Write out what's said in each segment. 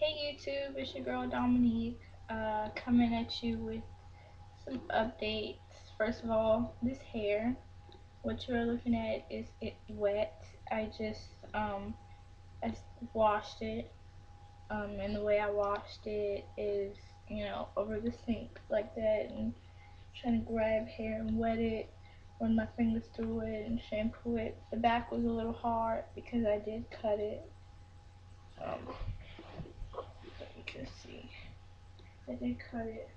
Hey YouTube, it's your girl Dominique, coming at you with some updates. First of all, this hair, what you're looking at is it wet. I just I washed it, and the way I washed it is, over the sink like that, and trying to grab hair and wet it, run my fingers through it and shampoo it. The back was a little hard because I did cut it. So you can see I did cut it.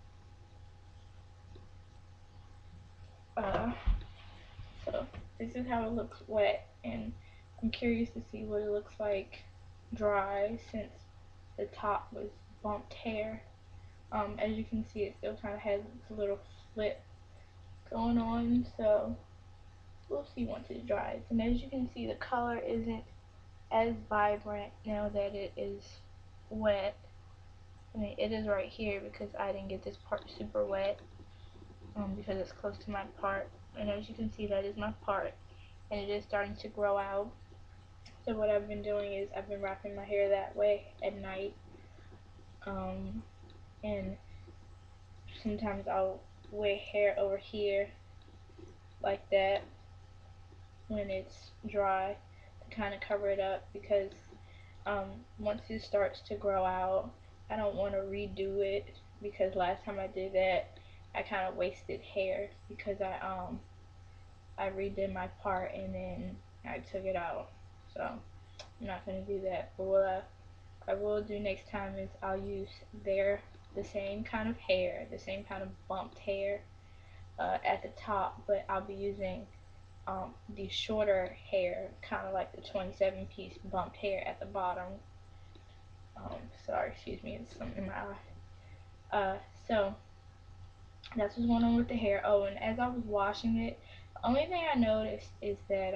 Uh, so this is how it looks wet, and I'm curious to see what it looks like dry since the top was bumped hair. As you can see, it still kind of has this little flip going on, so we'll see once it dries. And as you can see, the color isn't as vibrant now that it is wet. I mean, it is right here because I didn't get this part super wet, because it's close to my part. And as you can see, that is my part, and it is starting to grow out. So what I've been doing is I've been wrapping my hair that way at night, um, and sometimes I'll wear hair over here like that when it's dry to kind of cover it up, because once it starts to grow out, I don't want to redo it, because last time I did that, I kind of wasted hair because I redid my part and then I took it out. So I'm not gonna do that. But what I will do next time is I'll use the same kind of hair, the same kind of bumped hair at the top, but I'll be using the shorter hair, kind of like the 27-piece bumped hair at the bottom. Sorry, excuse me, it's something in my eye. So that's what's going on with the hair. Oh, and as I was washing it, the only thing I noticed is that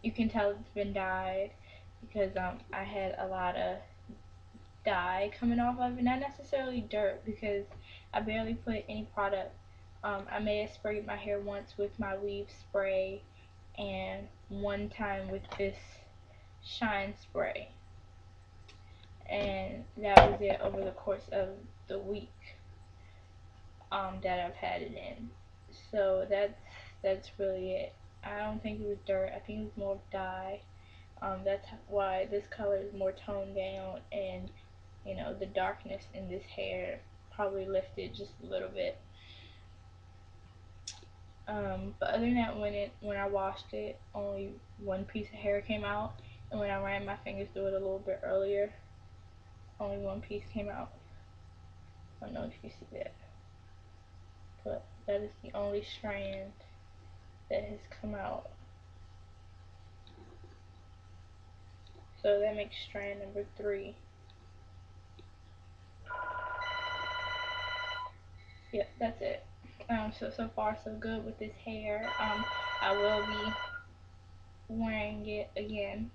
you can tell it's been dyed, because I had a lot of dye coming off of it, not necessarily dirt, because I barely put any product. I may have sprayed my hair once with my weave spray and one time with this shine spray, and that was it over the course of the week that I've had it in. So that's really it. I don't think it was dirt. I think it was more dye. That's why this color is more toned down, and the darkness in this hair probably lifted just a little bit. But other than that, when I washed it, only one piece of hair came out, and when I ran my fingers through it a little bit earlier, only one piece came out. I don't know if you see that, but that is the only strand that has come out. So that makes strand number 3. Yep, that's it. So far so good with this hair. I will be wearing it again.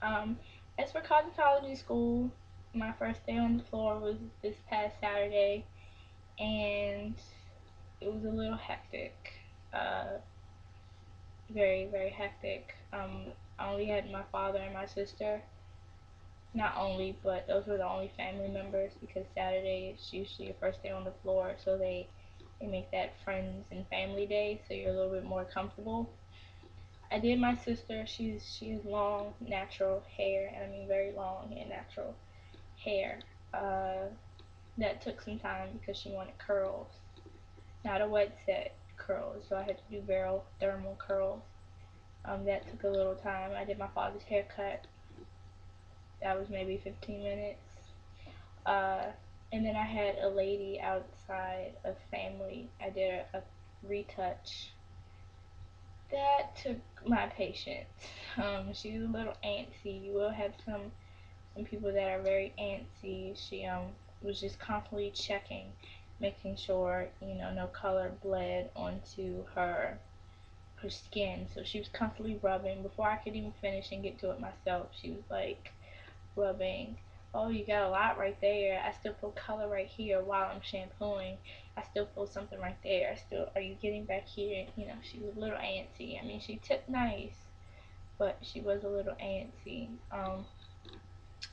Um, as for cosmetology school, my first day on the floor was this past Saturday, and it was a little hectic. Very, very hectic. I only had my father and my sister. Not only, but those were the only family members, because Saturday is usually your first day on the floor, so they make that friends and family day, so you're a little bit more comfortable. I did my sister. She has long natural hair, and I mean very long and natural hair. Uh, that took some time because she wanted curls, not a wet set curls. So I had to do thermal curls. That took a little time. I did my father's haircut. That was maybe 15 minutes. Uh, and then I had a lady outside of family. I did a retouch. That took my patience. She's a little antsy. You will have some people that are very antsy. She was just constantly checking, making sure no color bled onto her skin. So she was constantly rubbing. Before I could even finish and get to it myself, she was like rubbing. Oh, you got a lot right there. I still feel color right here while I'm shampooing. I still feel something right there. Are you getting back here? She was a little antsy. I mean, she took nice, but she was a little antsy.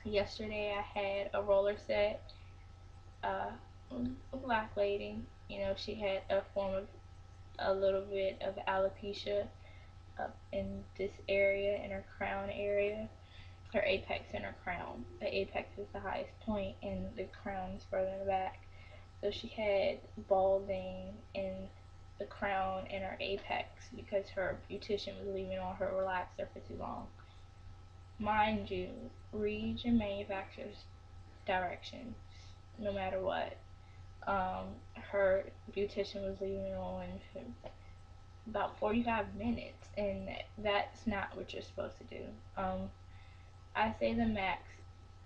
Yesterday I had a roller set. Uh, a black lady. You know, she had a form of a little bit of alopecia up in this area, in her crown area, her apex and her crown. The apex is the highest point, and the crown is further in the back. So she had balding in the crown and her apex because her beautician was leaving on her relaxer for too long. Mind you, read your manufacturer's directions no matter what. Her beautician was leaving on about 45 minutes, and that's not what you're supposed to do. I say the max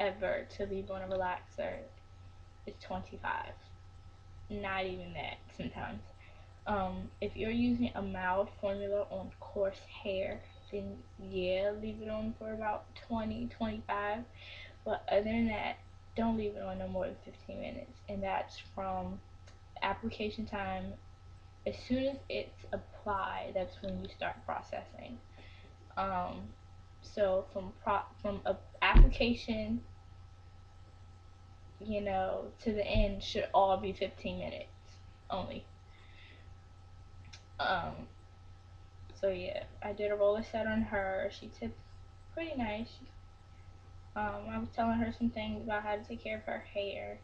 ever to leave on a relaxer is 25. Not even that sometimes. If you're using a mild formula on coarse hair, then yeah, leave it on for about 20, 25. But other than that, don't leave it on no more than 15 minutes. And that's from application time. As soon as it's applied, that's when you start processing. Um, so from a application, to the end should all be 15 minutes only. Um, so yeah, I did a roller set on her. She tipped pretty nice. I was telling her some things about how to take care of her hair.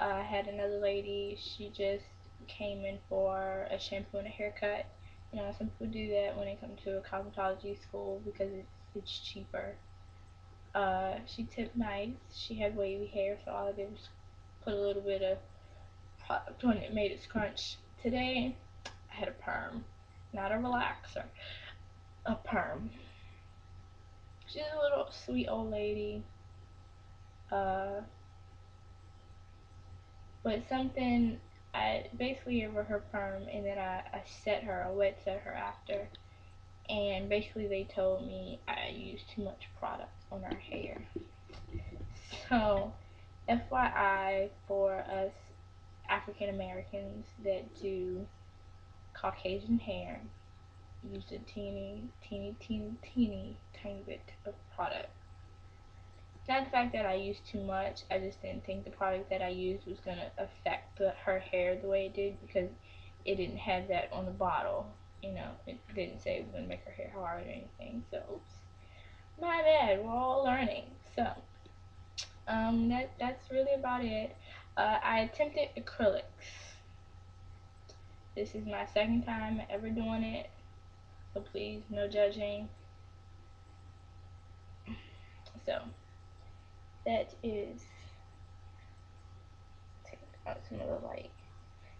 I had another lady. She just came in for a shampoo and a haircut. You know, some people do that when they come to a cosmetology school because it's cheaper. She tipped nice. She had wavy hair, so all I did was put a little bit of product on it, made it scrunch. Today, I had a perm, not a relaxer, a perm. She's a little sweet old lady, uh, but something, I basically gave her her perm, and then I set her, I wet set her after, and basically they told me I used too much product on her hair. So, FYI for us African Americans that do Caucasian hair, use a teeny tiny bit of product. Not the fact that I used too much, I just didn't think the product that I used was going to affect her hair the way it did because it didn't have that on the bottle. You know, it didn't say it was going to make her hair hard or anything. So, oops. My bad. We're all learning. So, that's really about it. I attempted acrylics. This is my second time ever doing it. So please, no judging. So, that is take out some of the light.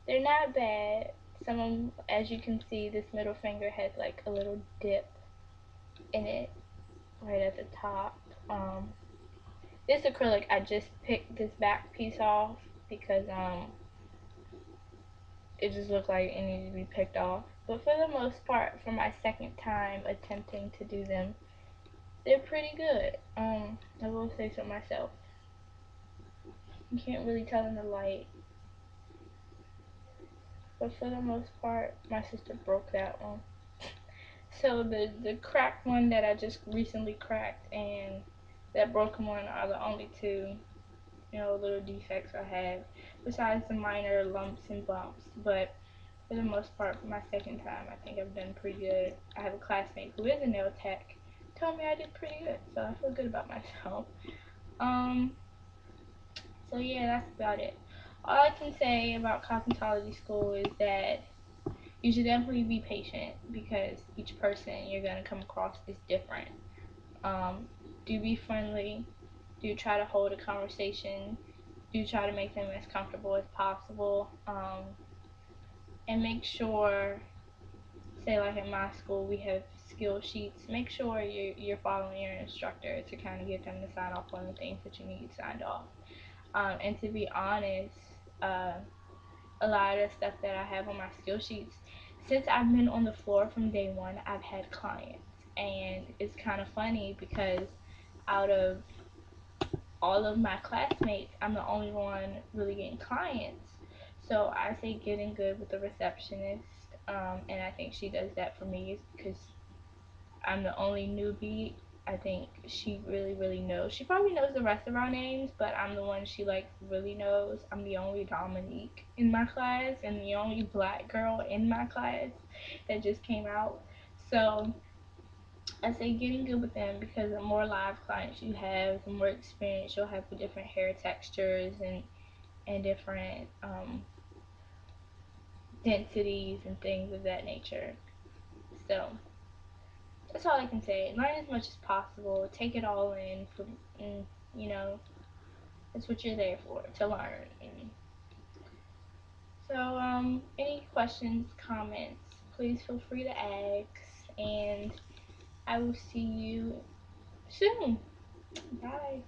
They're not bad. Some of them, as you can see, this middle finger has like a little dip in it right at the top. Um, this acrylic, I just picked this back piece off because it just looked like it needed to be picked off. But for the most part, for my second time attempting to do them, they're pretty good. I will say so myself. You can't really tell in the light, but for the most part, my sister broke that one. So the cracked one that I just recently cracked and that broken one are the only two, little defects I have, besides the minor lumps and bumps. But for the most part, for my second time, I think I've done pretty good. I have a classmate who is a nail tech, told me I did pretty good, so I feel good about myself. Um, so yeah, that's about it. All I can say about cosmetology school is that you should definitely be patient because each person you're gonna come across is different. Um, do be friendly. Do try to hold a conversation. Do try to make them as comfortable as possible. And make sure, say like in my school, we have skill sheets. Make sure you're following your instructor to kind of get them to sign off on the things that you need signed off. And to be honest, uh, a lot of the stuff that I have on my skill sheets, since I've been on the floor from day one, I've had clients. And it's kind of funny because out of all of my classmates, I'm the only one really getting clients. So I say getting good with the receptionist, and I think she does that for me because I'm the only newbie I think she really knows. She probably knows the rest of our names, but I'm the one she like really knows. I'm the only Dominique in my class and the only black girl in my class that just came out. So I say getting good with them, because the more live clients you have, the more experience you'll have with different hair textures and different densities and things of that nature. So that's all I can say. Learn as much as possible. Take it all in. And, you know, that's what you're there for, to learn. And so, any questions, comments, please feel free to ask. And I will see you soon. Bye.